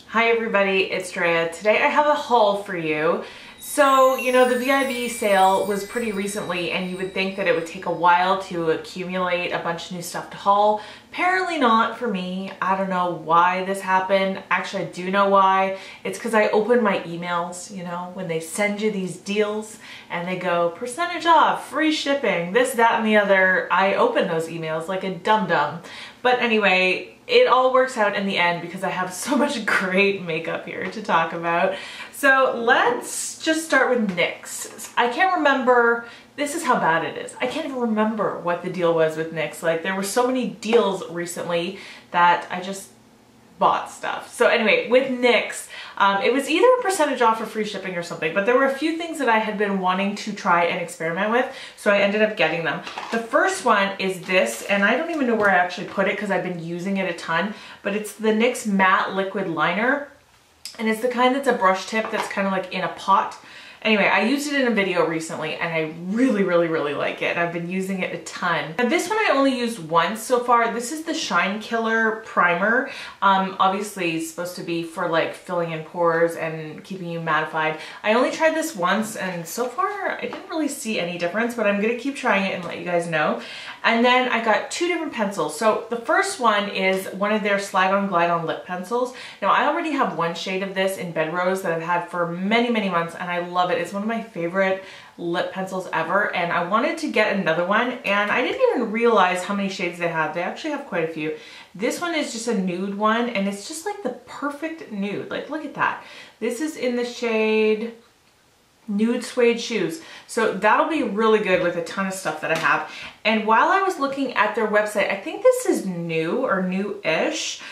Hi everybody, it's Drea. Today I have a haul for you. So, you know, the VIB sale was pretty recently and you would think that it would take a while to accumulate a bunch of new stuff to haul. Apparently not for me. I don't know why this happened. Actually, I do know why. It's because I open my emails, you know, when they send you these deals and they go percentage off, free shipping, this, that, and the other. I open those emails like a dum-dum. But anyway, it all works out in the end because I have so much great makeup here to talk about. So let's just start with NYX. I can't remember, this is how bad it is. I can't even remember what the deal was with NYX. Like, there were so many deals recently that I just bought stuff. So anyway, with NYX, it was either a percentage off or free shipping or something, but there were a few things that I had been wanting to try and experiment with, so I ended up getting them. The first one is this, and I don't even know where I actually put it because I've been using it a ton, but it's the NYX Matte Liquid Liner, and it's the kind that's a brush tip that's kind of like in a pot. Anyway, I used it in a video recently and I really like it. I've been using it a ton. Now this one I only used once so far. This is the Shine Killer Primer. Obviously it's supposed to be for like filling in pores and keeping you mattified. I only tried this once and so far I didn't really see any difference, but I'm gonna keep trying it and let you guys know. And then I got two different pencils. So the first one is one of their Slide On Glide On lip pencils. Now I already have one shade of this in Bed Rose that I've had for many months and I love it. It's one of my favorite lip pencils ever, and I wanted to get another one and I didn't even realize how many shades they have. They actually have quite a few. This one is just a nude one and it's just like the perfect nude. Like, look at that. This is in the shade Nude Suede Shoes. So that'll be really good with a ton of stuff that I have. And while I was looking at their website, I think this is new or new-ish.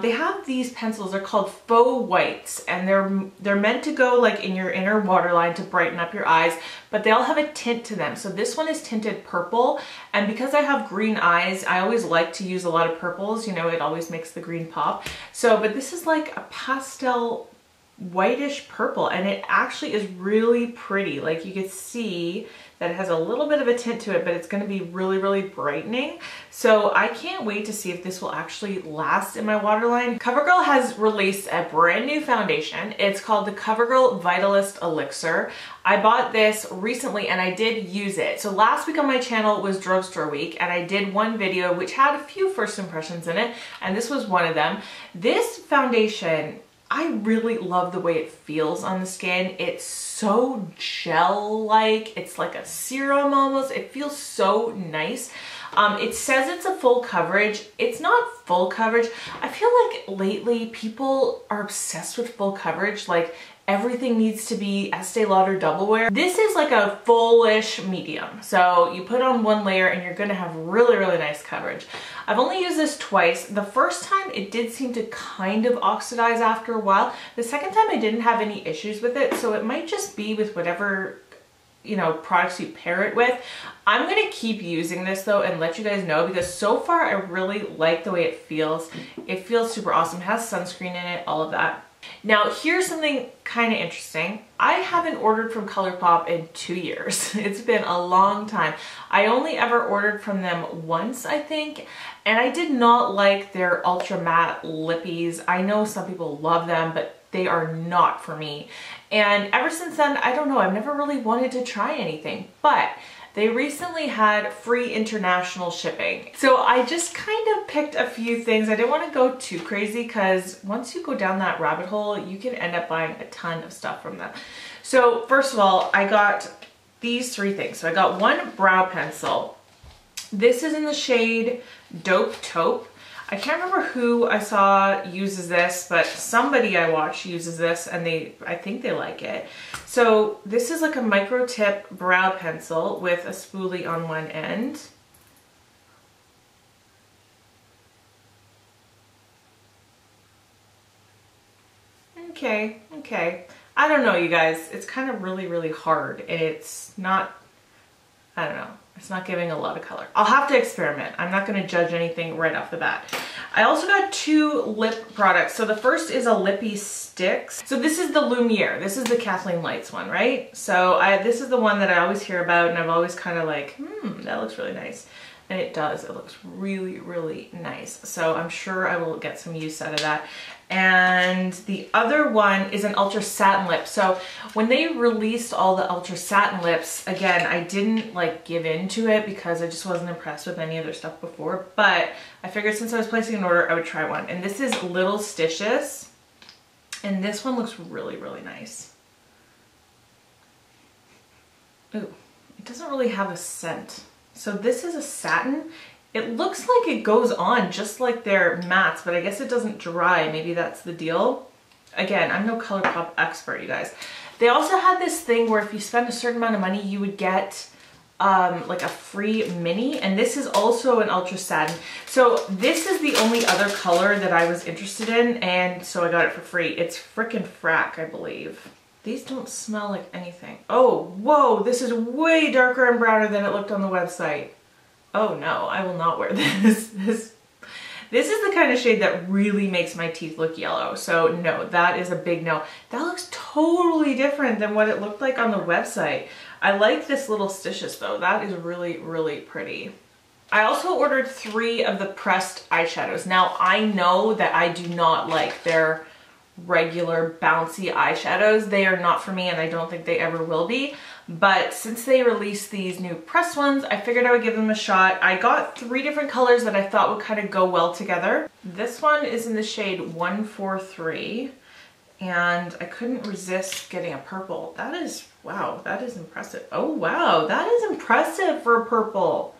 They have these pencils, they're called faux whites, and they're meant to go like in your inner waterline to brighten up your eyes, but they all have a tint to them. So this one is tinted purple, and because I have green eyes, I always like to use a lot of purples, you know, it always makes the green pop. So, but this is like a pastel whitish purple and it actually is really pretty. Like, you can see that it has a little bit of a tint to it, but it's going to be really brightening. So I can't wait to see if this will actually last in my waterline. Covergirl has released a brand new foundation. It's called the Covergirl Vitalist Elixir. I bought this recently and I did use it. So last week on my channel was drugstore week and I did one video which had a few first impressions in it, and this was one of them. This foundation, I really love the way it feels on the skin. It's so gel-like. It's like a serum almost. It feels so nice. It says it's a full coverage. It's not full coverage. I feel like lately people are obsessed with full coverage. Like, everything needs to be Estee Lauder Double Wear. This is like a full-ish medium. So you put on one layer and you're gonna have really nice coverage. I've only used this twice. The first time it did seem to kind of oxidize after a while. The second time I didn't have any issues with it, so it might just be with whatever, you know, products you pair it with. I'm gonna keep using this though and let you guys know because so far I really like the way it feels. It feels super awesome. It has sunscreen in it, all of that. Now here's something kind of interesting. I haven't ordered from Colourpop in 2 years. It's been a long time. I only ever ordered from them once, I think, and I did not like their ultra matte lippies. I know some people love them, but they are not for me. And ever since then, I don't know, I've never really wanted to try anything, but they recently had free international shipping. So I just kind of picked a few things. I didn't want to go too crazy because once you go down that rabbit hole, you can end up buying a ton of stuff from them. So first of all, I got these three things. So I got one brow pencil. This is in the shade Dope Taupe. I can't remember who I saw uses this, but somebody I watched uses this and I think they like it. So this is like a micro tip brow pencil with a spoolie on one end. Okay. I don't know, you guys. It's kind of really hard and it's not, I don't know. It's not giving a lot of color. I'll have to experiment. I'm not going to judge anything right off the bat. I also got two lip products. So the first is a lippy sticks. So this is the Lumiere. This is the Kathleen Lights one, right? So this is the one that I always hear about and I've always kind of like, that looks really nice. and it does. It looks really, really nice. So I'm sure I will get some use out of that. And the other one is an ultra satin lip. So when they released all the ultra satin lips, again, I didn't like give into it because I just wasn't impressed with any of their stuff before, but I figured since I was placing an order, I would try one. And this is Little Stitches, and this one looks really, really nice. Ooh, it doesn't really have a scent. So this is a satin. It looks like it goes on just like their mattes, but I guess it doesn't dry. Maybe that's the deal. Again, I'm no Colourpop expert, you guys. They also had this thing where if you spend a certain amount of money, you would get like a free mini, and this is also an ultra satin. So this is the only other color that I was interested in, and so I got it for free. It's frickin' frack, I believe. These don't smell like anything. Oh, whoa, this is way darker and browner than it looked on the website. Oh no, I will not wear this. This is the kind of shade that really makes my teeth look yellow. So no, that is a big no. That looks totally different than what it looked like on the website. I like this Little Stitches though. That is really, really pretty. I also ordered 3 of the pressed eyeshadows. Now I know that I do not like their regular bouncy eyeshadows. They are not for me, and I don't think they ever will be. But since they released these new pressed ones, I figured I would give them a shot. I got 3 different colors that I thought would kind of go well together. This one is in the shade 143, and I couldn't resist getting a purple. That is, wow, that is impressive. Oh wow, that is impressive for a purple.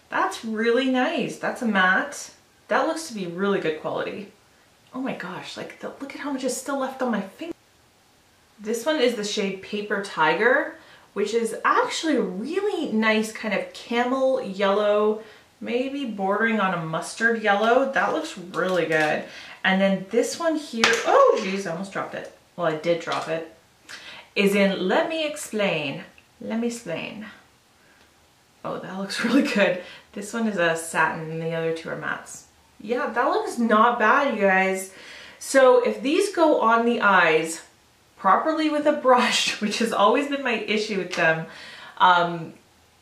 That's really nice. That's a matte. That looks to be really good quality. Oh my gosh, like look at how much is still left on my finger. This one is the shade Paper Tiger, which is actually a really nice kind of camel yellow, maybe bordering on a mustard yellow. That looks really good. And then this one here, oh geez, I almost dropped it. Well, I did drop it. Is in Let Me Explain. Let me explain. Oh, that looks really good. This one is a satin and the other 2 are mattes. Yeah, that looks not bad, you guys. So if these go on the eyes properly with a brush, which has always been my issue with them,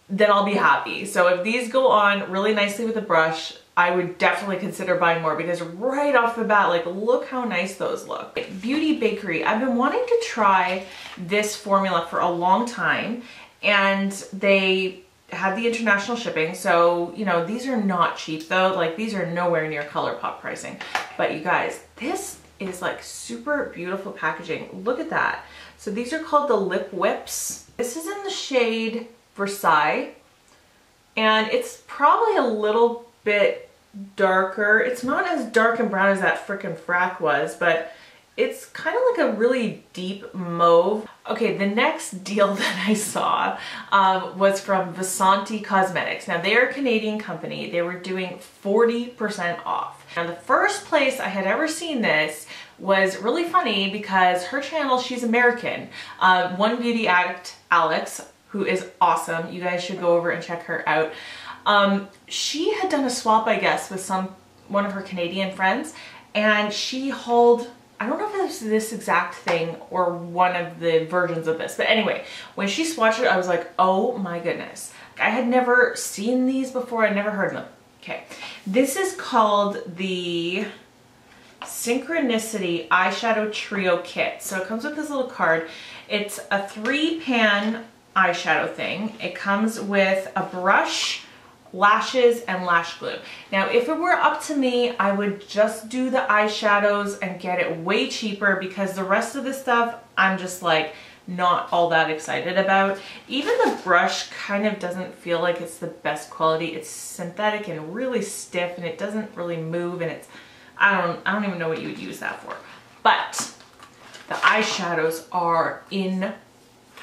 then I'll be happy. So if these go on really nicely with a brush, I would definitely consider buying more, because right off the bat, like, look how nice those look. Beauty Bakery. I've been wanting to try this formula for a long time, and they had the international shipping, so you know, these are not cheap though. Like, these are nowhere near Colourpop pricing, but you guys, this is like super beautiful packaging. Look at that. So these are called the Lip Whips. This is in the shade Versailles, and it's probably a little bit darker. It's not as dark and brown as that frickin' frack was, but it's kind of like a really deep mauve. Okay, the next deal that I saw was from Vasanti Cosmetics. Now, they are a Canadian company. They were doing 40% off. Now, the first place I had ever seen this was really funny because her channel, she's American. One Beauty Addict, Alex, who is awesome. You guys should go over and check her out. She had done a swap, I guess, with one of her Canadian friends, and she hauled, I don't know if it was this exact thing or one of the versions of this, but anyway, when she swatched it, I was like, oh my goodness. I had never seen these before. I'd never heard of them. Okay, this is called the Synchronicity Eyeshadow Trio Kit. So it comes with this little card. It's a 3-pan eyeshadow thing. It comes with a brush, lashes, and lash glue. Now, if it were up to me, I would just do the eyeshadows and get it way cheaper, because the rest of the stuff, I'm just like not all that excited about. Even the brush kind of doesn't feel like it's the best quality. It's synthetic and really stiff, and it doesn't really move, and it's, I don't even know what you would use that for. But the eyeshadows are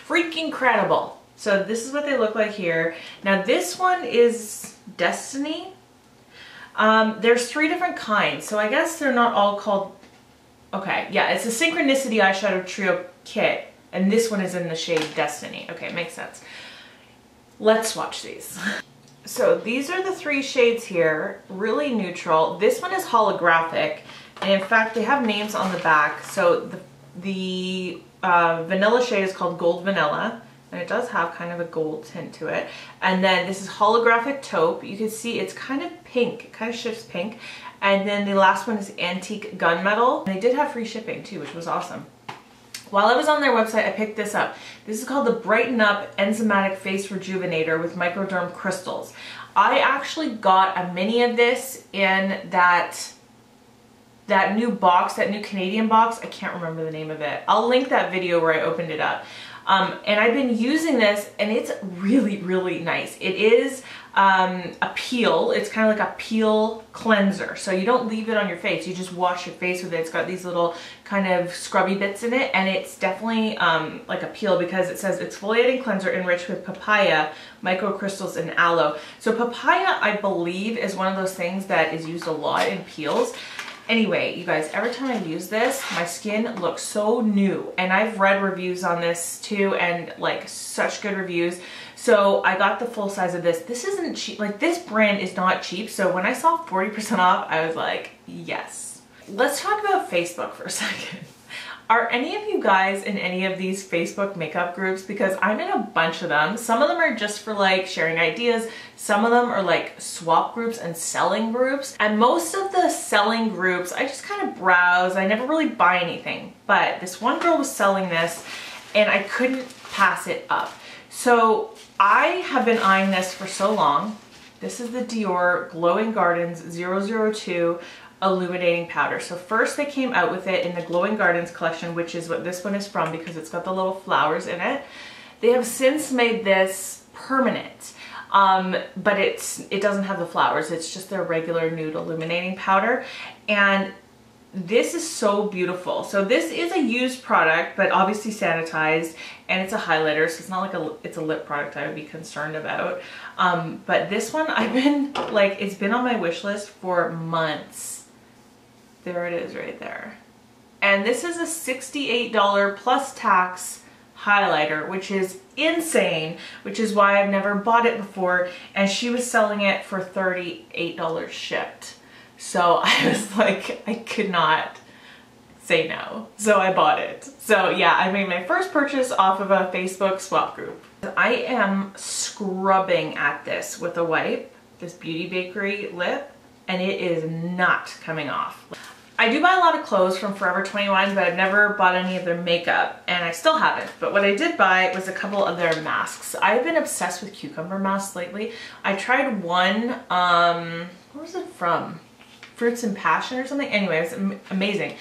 freaking incredible. So this is what they look like here. Now this one is Destiny. There's 3 different kinds, so I guess they're not all called, okay, yeah, it's a Synchronicity Eyeshadow Trio Kit, and this one is in the shade Destiny. Okay, makes sense. Let's swatch these. So these are the 3 shades here, really neutral. This one is holographic, and in fact they have names on the back. So the vanilla shade is called Gold Vanilla, and it does have kind of a gold tint to it. And then this is holographic taupe. You can see it's kind of pink, it kind of shifts pink. And then the last one is antique gunmetal. They did have free shipping too, which was awesome. While I was on their website, I picked this up. This is called the Brighten Up Enzymatic Face Rejuvenator with Microderm Crystals. I actually got a mini of this in that new box, that new Canadian box. I can't remember the name of it. I'll link that video where I opened it up. And I've been using this and it's really, really nice. It is a peel. It's kind of like a peel cleanser. So you don't leave it on your face. You just wash your face with it. It's got these little kind of scrubby bits in it. And it's definitely like a peel because it says exfoliating cleanser enriched with papaya, microcrystals, and aloe. So papaya, I believe, is one of those things that is used a lot in peels. Anyway, you guys, every time I use this, my skin looks so new. And I've read reviews on this too, and like such good reviews. So I got the full size of this. This isn't cheap. Like, this brand is not cheap. So when I saw 40% off, I was like, yes. Let's talk about Facebook for a second. Are any of you guys in any of these Facebook makeup groups? Because I'm in a bunch of them. Some of them are just for like sharing ideas. Some of them are like swap groups and selling groups. And most of the selling groups, I just kind of browse. I never really buy anything. But this one girl was selling this and I couldn't pass it up. So I have been eyeing this for so long. This is the Dior Glowing Gardens 002 illuminating powder. So first they came out with it in the Glowing Gardens collection, which is what this one is from because it's got the little flowers in it. They have since made this permanent, but it doesn't have the flowers. It's just their regular nude illuminating powder. And this is so beautiful. So this is a used product, but obviously sanitized, and it's a highlighter, so it's not like it's a lip product I would be concerned about. But this one, I've been like, it's been on my wish list for months. There it is right there. And this is a $68 plus tax highlighter, which is insane, which is why I've never bought it before. And she was selling it for $38 shipped. So I was like, I could not say no. So I bought it. So yeah, I made my first purchase off of a Facebook swap group. I am scrubbing at this with a wipe, this Beauty Bakery lip, and it is not coming off. I do buy a lot of clothes from Forever 21, but I've never bought any of their makeup, and I still haven't. But what I did buy was a couple of their masks. I've been obsessed with cucumber masks lately. I tried one, where was it from? Fruits and Passion or something? Anyway, it was amazing.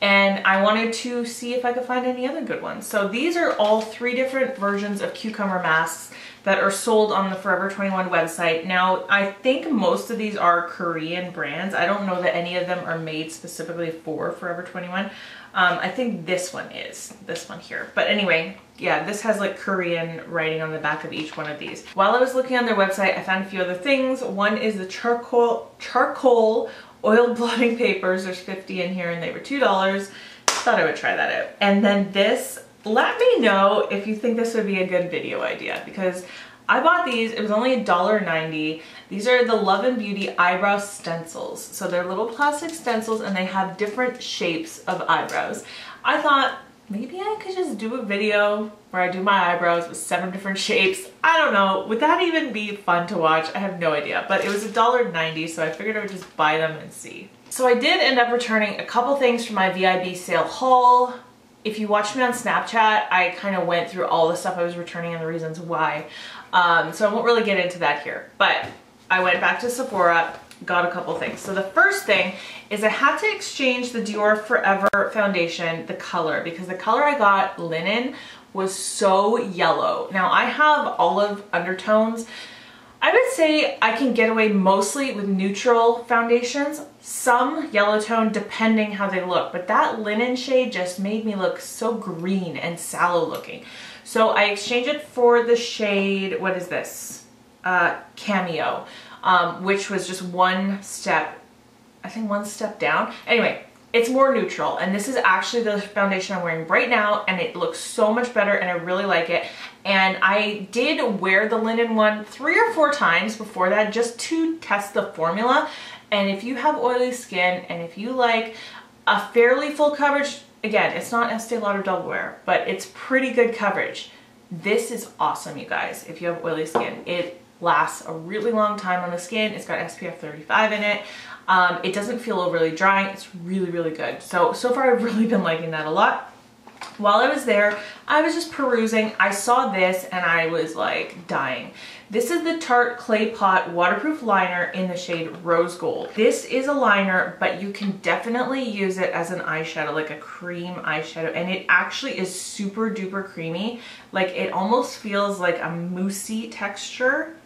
And I wanted to see if I could find any other good ones. So these are all 3 different versions of cucumber masks that are sold on the Forever 21 website. Now, I think most of these are Korean brands. I don't know that any of them are made specifically for Forever 21. I think this one is, this one here. But anyway, yeah, this has like Korean writing on the back of each one of these. While I was looking on their website, I found a few other things. One is the charcoal oil blotting papers. There's 50 in here and they were $2. Thought I would try that out. And then this, let me know if you think this would be a good video idea, because I bought these, it was only $1.90. These are the Love and Beauty eyebrow stencils. So they're little plastic stencils and they have different shapes of eyebrows. I thought maybe I could just do a video where I do my eyebrows with 7 different shapes. I don't know, would that even be fun to watch? I have no idea, but it was $1.90, so I figured I would just buy them and see. So I did end up returning a couple things from my VIB sale haul. If you watched me on Snapchat, I kind of went through all the stuff I was returning and the reasons why. So I won't really get into that here, but I went back to Sephora, got a couple things. So the first thing is I had to exchange the Dior Forever foundation, the color, because the color I got, linen, was so yellow. Now I have olive undertones. I would say I can get away mostly with neutral foundations, some yellow tone depending how they look, but that linen shade just made me look so green and sallow looking. So I exchanged it for the shade, what is this? Cameo, which was just one step, I think one step down. Anyway, it's more neutral, and this is actually the foundation I'm wearing right now, and it looks so much better and I really like it. And I did wear the linen one 3 or 4 times before that just to test the formula. And if you have oily skin and if you like a fairly full coverage, again, it's not Estee Lauder Double Wear, but it's pretty good coverage. This is awesome, you guys. If you have oily skin, it lasts a really long time on the skin. It's got SPF 35 in it. It doesn't feel overly drying. It's really, really good. So far I've really been liking that a lot. While I was there, I was just perusing. I saw this and I was like dying. This is the Tarte Clay Pot Waterproof Liner in the shade Rose Gold. This is a liner, but you can definitely use it as an eyeshadow, like a cream eyeshadow. And it actually is super duper creamy. Like it almost feels like a moussey texture.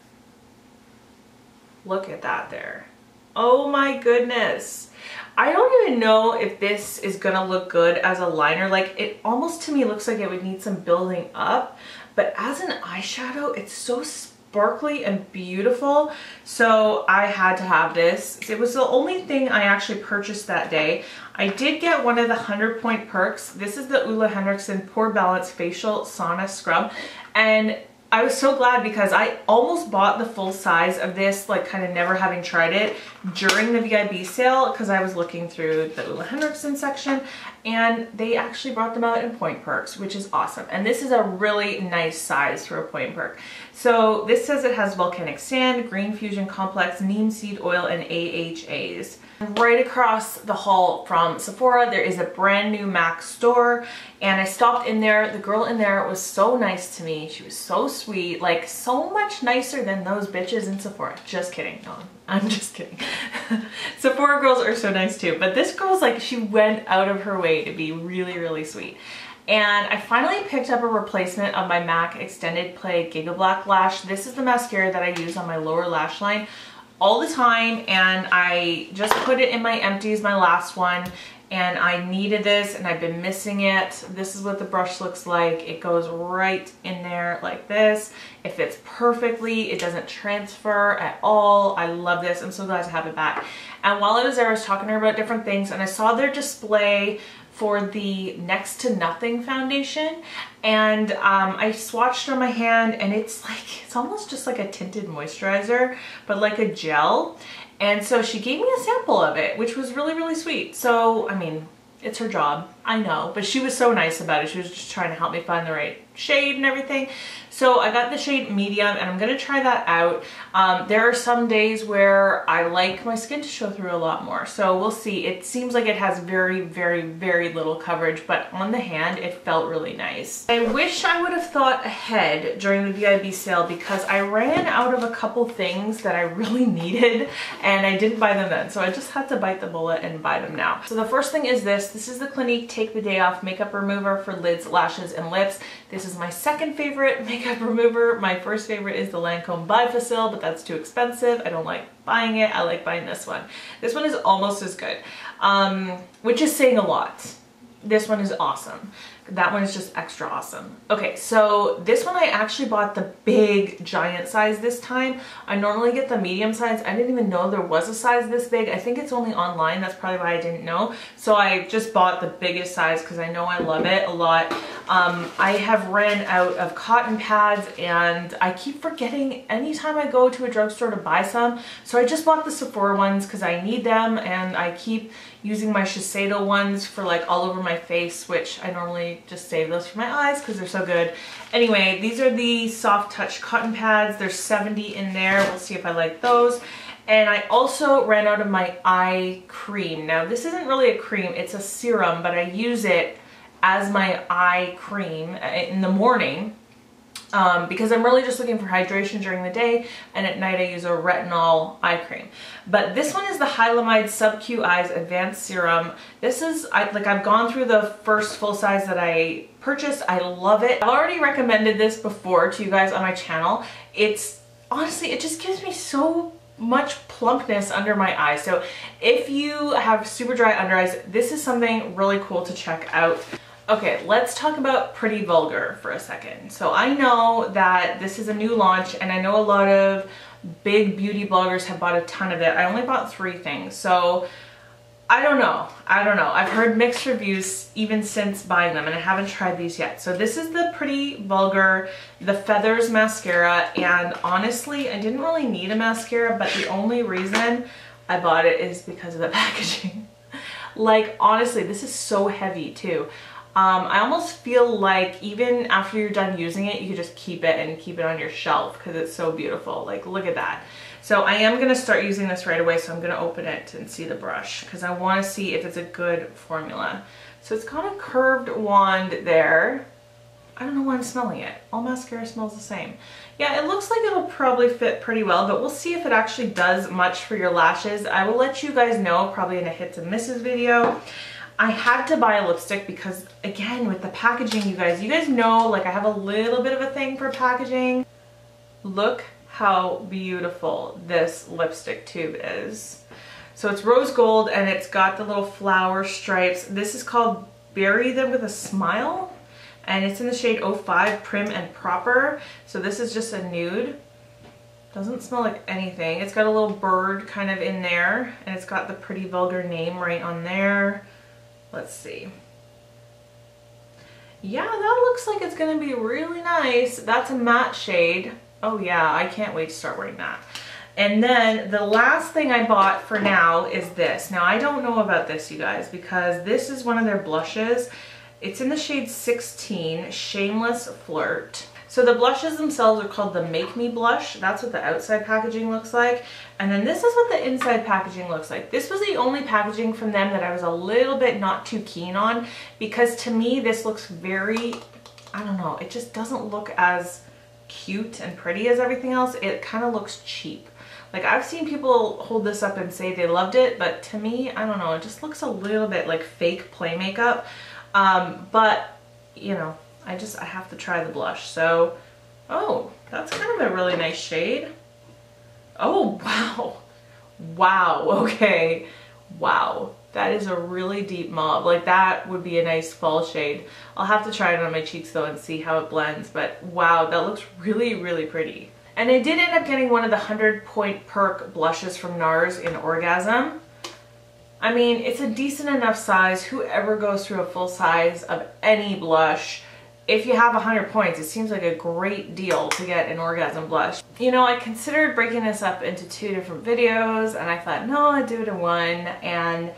Look at that there. Oh my goodness. I don't even know if this is gonna look good as a liner. Like it almost to me looks like it would need some building up, but as an eyeshadow, it's so sparkly and beautiful. So I had to have this. It was the only thing I actually purchased that day. I did get one of the 100-point perks. This is the Ole Henriksen Pore Balance Facial Sauna Scrub. And I was so glad because I almost bought the full size of this, like kind of never having tried it during the VIB sale because I was looking through the Ole Henriksen section and they actually brought them out in point perks, which is awesome. And this is a really nice size for a point perk. So this says it has volcanic sand, green fusion complex, neem seed oil, and AHAs. Right across the hall from Sephora, there is a brand new MAC store, and I stopped in there. The girl in there was so nice to me. She was so sweet, like so much nicer than those bitches in Sephora. Just kidding. No, I'm just kidding. Sephora girls are so nice too, but this girl's like, she went out of her way to be really, really sweet. And I finally picked up a replacement of my MAC Extended Play Giga Black Lash. This is the mascara that I use on my lower lash line all the time, and I just put it in my empties, my last one, and I needed this and I've been missing it. This is what the brush looks like. It goes right in there like this. It fits perfectly. It doesn't transfer at all. I love this. I'm so glad to have it back. And while I was there, I was talking to her about different things, and I saw their display for the Next to Nothing foundation, and I swatched on my hand, and it's like, it's almost just like a tinted moisturizer, but like a gel. And so she gave me a sample of it, which was really, really sweet. So, I mean, it's her job, I know, but she was so nice about it. She was just trying to help me find the right shade and everything. So I got the shade medium, and I'm gonna try that out. There are some days where I like my skin to show through a lot more, so we'll see. It seems like it has very, very, very little coverage, but on the hand, it felt really nice. I wish I would have thought ahead during the VIB sale because I ran out of a couple things that I really needed, and I didn't buy them then, so I just had to bite the bullet and buy them now. So the first thing is this. This is the Clinique Take the Day Off Makeup Remover for lids, lashes, and lips. This is my second favorite makeup remover. My first favorite is the Lancome Bifacil, but that's too expensive. I don't like buying it. I like buying this one. This one is almost as good, which is saying a lot. This one is awesome. That one is just extra awesome. Okay, so this one I actually bought the big giant size this time. I normally get the medium size. I didn't even know there was a size this big. I think it's only online. That's probably why I didn't know. So I just bought the biggest size because I know I love it a lot. I have ran out of cotton pads, and I keep forgetting anytime I go to a drugstore to buy some. So I just bought the Sephora ones because I need them, and I keep using my Shiseido ones for like all over my face, which I normally just save those for my eyes because they're so good. Anyway, these are the soft touch cotton pads. There's 70 in there. We'll see if I like those. And I also ran out of my eye cream. Now this isn't really a cream, it's a serum, but I use it as my eye cream in the morning because I'm really just looking for hydration during the day, and at night I use a retinol eye cream. But this one is the Hylamide Sub-Q Eyes Advanced Serum. This is, I've gone through the first full size that I purchased. I love it. I've already recommended this before to you guys on my channel. It's, honestly, it just gives me so much plumpness under my eyes. So if you have super dry under eyes, this is something really cool to check out. Okay, let's talk about Pretty Vulgar for a second. So I know that this is a new launch, and I know a lot of big beauty bloggers have bought a ton of it. I only bought 3 things, so I don't know. I've heard mixed reviews even since buying them, and I haven't tried these yet. So this is the Pretty Vulgar, the Feathers mascara, and honestly, I didn't really need a mascara, but the only reason I bought it is because of the packaging. Like, honestly, this is so heavy too. I almost feel like even after you're done using it, you could just keep it and keep it on your shelf because it's so beautiful. Like, look at that. So I am gonna start using this right away, so I'm gonna open it and see the brush because I wanna see if it's a good formula. So it's got a curved wand there. I don't know why I'm smelling it. All mascara smells the same. Yeah, it looks like it'll probably fit pretty well, but we'll see if it actually does much for your lashes. I will let you guys know probably in a hits and misses video. I had to buy a lipstick because, again, with the packaging, you guys know, like, I have a little bit of a thing for packaging. Look how beautiful this lipstick tube is. So it's rose gold and it's got the little flower stripes. This is called Bury Them With a Smile and it's in the shade 05 Prim and Proper. So this is just a nude. Doesn't smell like anything. It's got a little bird kind of in there and it's got the pretty Vulgar name right on there. Let's see. Yeah, that looks like it's gonna be really nice. That's a matte shade. Oh yeah, I can't wait to start wearing that. And then the last thing I bought for now is this. Now I don't know about this, you guys, because this is one of their blushes. It's in the shade 16, Shameless Flirt. So the blushes themselves are called the Make Me blush. That's what the outside packaging looks like. And then this is what the inside packaging looks like. This was the only packaging from them that I was a little bit not too keen on because to me this looks very, I don't know, it just doesn't look as cute and pretty as everything else. It kind of looks cheap. Like I've seen people hold this up and say they loved it, but to me, I don't know, it just looks a little bit like fake play makeup. But you know, I have to try the blush. So, oh, that's kind of a really nice shade. Oh, wow. Wow, okay. Wow. That is a really deep mauve. Like that would be a nice fall shade. I'll have to try it on my cheeks though and see how it blends. But wow, that looks really, really pretty. And I did end up getting one of the 100 Point Perk blushes from NARS in Orgasm. I mean, it's a decent enough size. Whoever goes through a full size of any blush, if you have 100 points, it seems like a great deal to get an Orgasm blush. You know, I considered breaking this up into 2 different videos and I thought, no, I'd do it in one. And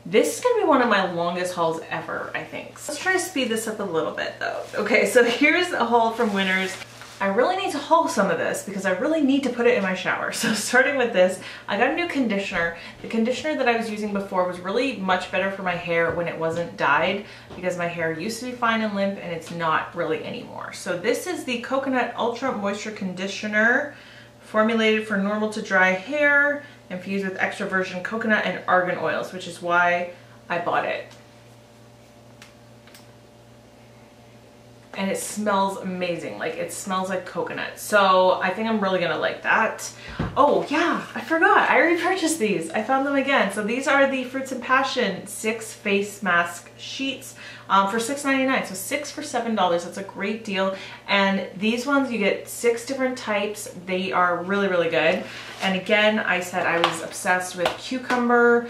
this is gonna be one of my longest hauls ever, I think. So let's try to speed this up a little bit though. Okay, so here's a haul from Winners. I really need to haul some of this because I really need to put it in my shower. So starting with this, I got a new conditioner. The conditioner that I was using before was really much better for my hair when it wasn't dyed because my hair used to be fine and limp and it's not really anymore. So this is the Coconut Ultra Moisture Conditioner, formulated for normal to dry hair, infused with extra virgin coconut and argan oils, which is why I bought it. And it smells amazing. Like it smells like coconut. So I think I'm really gonna like that. Oh yeah, I forgot. I repurchased these. I found them again. So these are the Fruits and Passion 6 face mask sheets for $6.99. So 6 for $7. That's a great deal. And these ones you get 6 different types. They are really, really good. And again, I said I was obsessed with cucumber.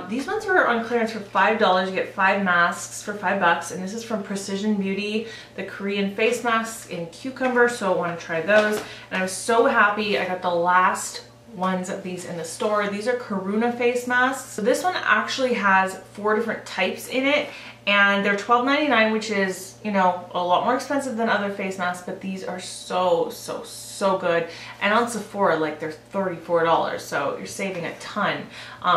These ones were on clearance for $5. You get 5 masks for $5, and this is from Precision Beauty, the Korean face masks in cucumber, so I want to try those. And I was so happy I got the last ones of these in the store. These are Karuna face masks. So this one actually has 4 different types in it, and they're $12.99, which is, you know, a lot more expensive than other face masks, but these are so good. And on Sephora, like, they're $34, so you're saving a ton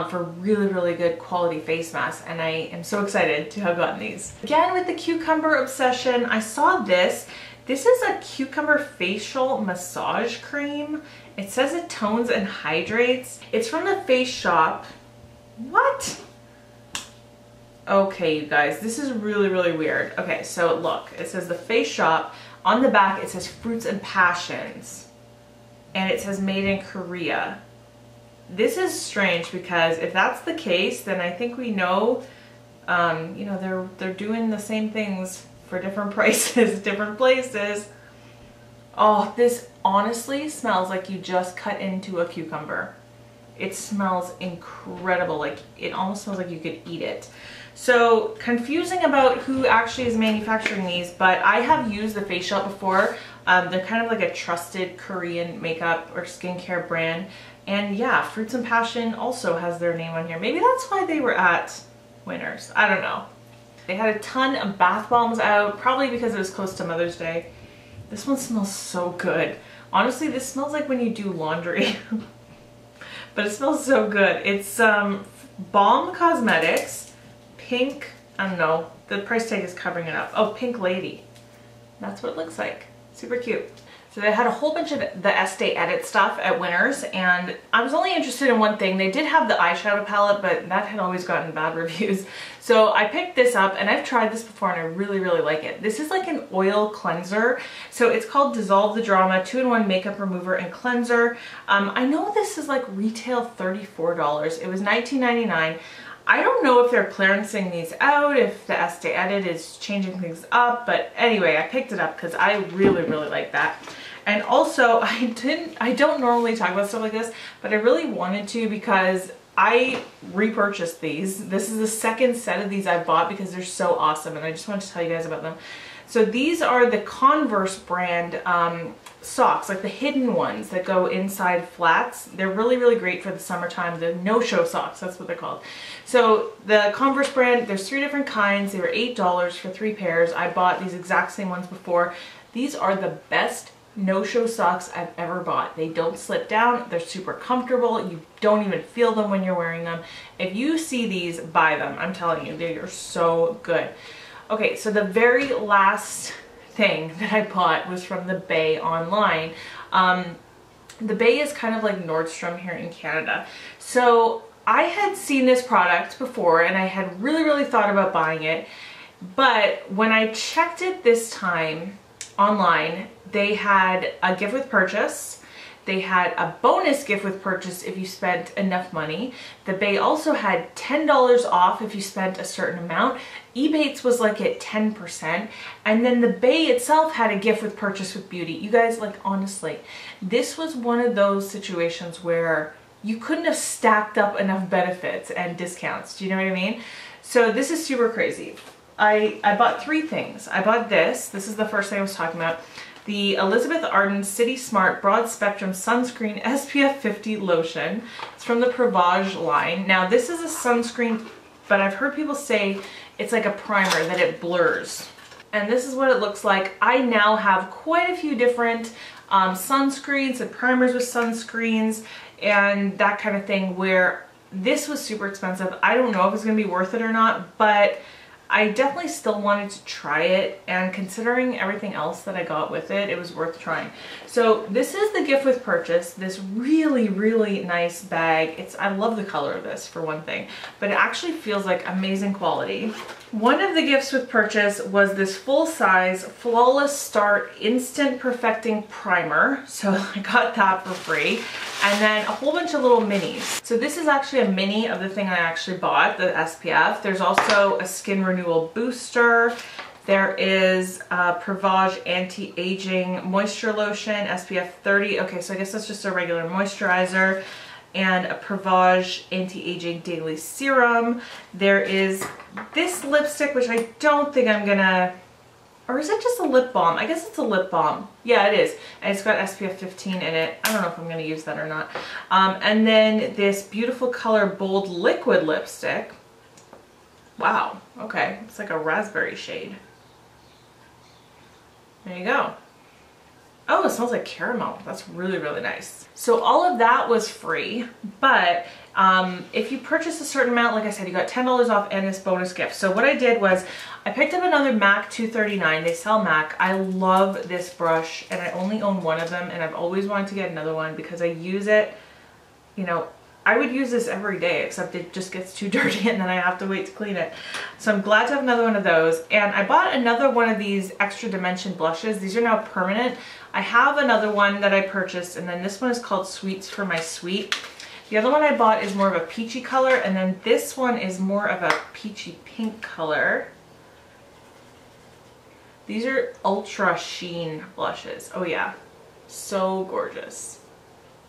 for really, really good quality face masks, and I am so excited to have gotten these. Again, with the cucumber obsession, I saw this. This is a cucumber facial massage cream. It says it tones and hydrates. It's from the Face Shop. What? Okay, you guys, this is really, really weird. Okay, so look, it says the Face Shop. On the back, it says Fruits and Passions. And it says made in Korea. This is strange because if that's the case, then I think we know, you know, they're doing the same things for different prices, different places. Oh, this honestly smells like you just cut into a cucumber. It smells incredible. Like, it almost smells like you could eat it. So confusing about who actually is manufacturing these, but I have used the Face Shop before. They're kind of like a trusted Korean makeup or skincare brand. And yeah, Fruits and Passion also has their name on here. Maybe that's why they were at Winners. I don't know. They had a ton of bath bombs out, probably because it was close to Mother's Day. This one smells so good. Honestly, this smells like when you do laundry. But it smells so good. It's Balm Cosmetics, pink, I don't know, the price tag is covering it up. Oh, Pink Lady. That's what it looks like. Super cute. So they had a whole bunch of the Estee Edit stuff at Winners, and I was only interested in one thing. They did have the eyeshadow palette, but that had always gotten bad reviews. So I picked this up, and I've tried this before, and I really, really like it. This is like an oil cleanser. So it's called Dissolve the Drama 2-in-1 Makeup Remover and Cleanser. I know this is like retail $34. It was $19.99. I don't know if they're clearancing these out, if the Estee Edit is changing things up, but anyway, I picked it up because I really, really like that. And also, I don't normally talk about stuff like this, but I really wanted to because I repurchased these. This is the second set of these I bought because they're so awesome, and I just wanted to tell you guys about them. So these are the Converse brand socks, like the hidden ones that go inside flats. They're really, really great for the summertime. The no-show socks, that's what they're called. So the Converse brand, there's 3 different kinds. They were $8 for 3 pairs. I bought these exact same ones before. These are the best no-show socks I've ever bought. They don't slip down. They're super comfortable. You don't even feel them when you're wearing them. If you see these, buy them. I'm telling you, they are so good. Okay, so the very last thing that I bought was from the Bay online. The Bay is kind of like Nordstrom here in Canada. So I had seen this product before and I had really, really thought about buying it. But when I checked it this time online, they had a gift with purchase. They had a bonus gift with purchase if you spent enough money. The Bay also had $10 off if you spent a certain amount. EBATES was like at 10%. And then the Bay itself had a gift with purchase with beauty. You guys, like honestly, this was one of those situations where you couldn't have stacked up enough benefits and discounts. Do you know what I mean? So this is super crazy. I bought 3 things. I bought this. This is the first thing I was talking about. The Elizabeth Arden City Smart Broad Spectrum Sunscreen SPF 50 Lotion. It's from the Sauvage line. Now this is a sunscreen, but I've heard people say it's like a primer, that it blurs. And this is what it looks like. I now have quite a few different sunscreens and primers with sunscreens and that kind of thing, where this was super expensive. I don't know if it's going to be worth it or not, but I definitely still wanted to try it, and considering everything else that I got with it, it was worth trying. So this is the gift with purchase, this really, really nice bag. I love the color of this for one thing, but it actually feels like amazing quality. One of the gifts with purchase was this full-size Flawless Start Instant Perfecting Primer. So I got that for free. And then a whole bunch of little minis. So this is actually a mini of the thing I actually bought, the SPF. There's also a Skin Renewal Booster. There is a Sauvage Anti-Aging Moisture Lotion, SPF 30. Okay, so I guess that's just a regular moisturizer. And a Sauvage Anti-Aging Daily Serum. There is this lipstick, which I don't think I'm gonna, or is it just a lip balm? I guess it's a lip balm. Yeah, it is. And it's got SPF 15 in it. I don't know if I'm gonna use that or not. And then this beautiful color Bold Liquid Lipstick. Wow, okay. It's like a raspberry shade. There you go. Oh, it smells like caramel. That's really, really nice. So all of that was free, but if you purchase a certain amount, like I said, you got $10 off and this bonus gift. So what I did was I picked up another MAC 239. They sell MAC. I love this brush, and I only own one of them, and I've always wanted to get another one because I use it, you know, I would use this every day, except it just gets too dirty and then I have to wait to clean it. So I'm glad to have another one of those. And I bought another one of these Extra Dimension blushes. These are now permanent. I have another one that I purchased, and then this one is called Sweets for My Sweet. The other one I bought is more of a peachy color, and then this one is more of a peachy pink color. These are Ultra Sheen blushes. Oh yeah, so gorgeous.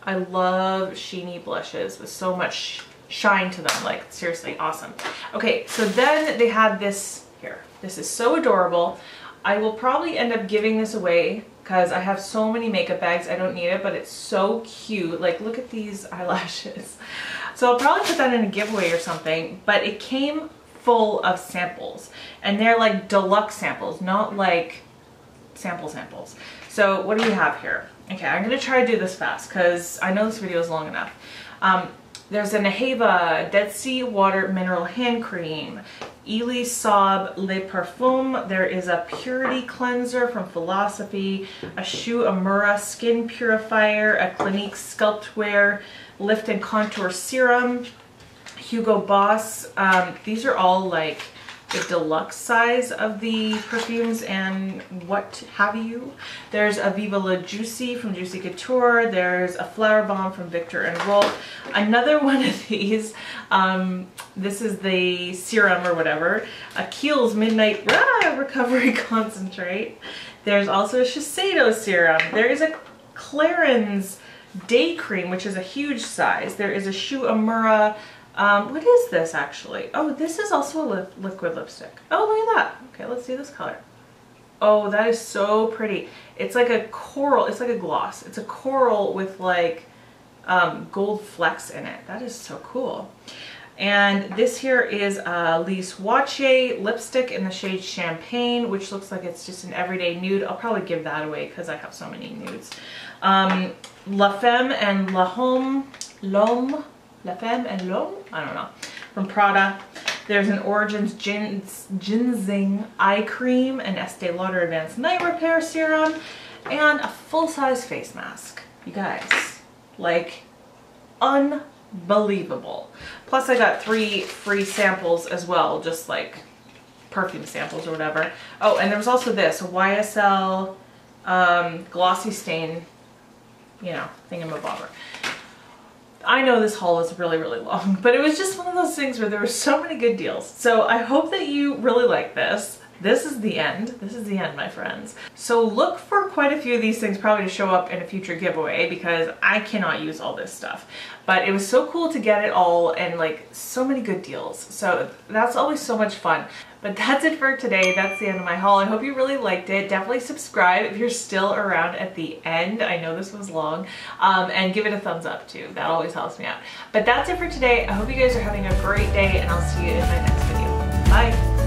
I love sheeny blushes with so much shine to them, like seriously awesome. Okay, so then they had this here. This is so adorable. I will probably end up giving this away because I have so many makeup bags. I don't need it, but it's so cute. Like, look at these eyelashes. So I'll probably put that in a giveaway or something, but it came full of samples, and they're like deluxe samples, not like samples. So what do you have here? Okay, I'm gonna try to do this fast because I know this video is long enough. There's a Neheva Dead Sea Water Mineral Hand Cream, Elie Saab Le Parfum. There is a Purity Cleanser from Philosophy, a Shu Amura Skin Purifier, a Clinique Sculptwear Lift and Contour Serum, Hugo Boss. These are all like the deluxe size of the perfumes and what have you. There's a Viva La Juicy from Juicy Couture. There's a Flower Bomb from Victor and Rolf. Another one of these, this is the serum or whatever, a Kiehl's Midnight Recovery Concentrate. There's also a Shiseido serum. There is a Clarins Day Cream, which is a huge size. There is a Shu Amura. What is this actually? Oh, this is also a liquid lipstick. Oh, look at that. Okay, let's see this color. Oh, that is so pretty. It's like a coral. It's like a gloss. It's a coral with like gold flecks in it. That is so cool. And this here is a Lise Wachsche lipstick in the shade Champagne, which looks like it's just an everyday nude. I'll probably give that away because I have so many nudes. La Femme and L'Homme. La Femme and L'Homme? I don't know. From Prada. There's an Origins Ginseng Eye Cream, an Estee Lauder Advanced Night Repair Serum, and a full-size face mask. You guys, like, unbelievable. Plus I got 3 free samples as well, just like perfume samples or whatever. Oh, and there was also this, a YSL Glossy Stain, you know, thingamabobber. I know this haul is really, really long, but it was just one of those things where there were so many good deals. So I hope that you really like this. This is the end. This is the end, my friends. So look for quite a few of these things probably to show up in a future giveaway because I cannot use all this stuff. But it was so cool to get it all and like so many good deals. So that's always so much fun. But that's it for today. That's the end of my haul. I hope you really liked it. Definitely subscribe if you're still around at the end. I know this was long. And give it a thumbs up too. That always helps me out. But that's it for today. I hope you guys are having a great day and I'll see you in my next video. Bye.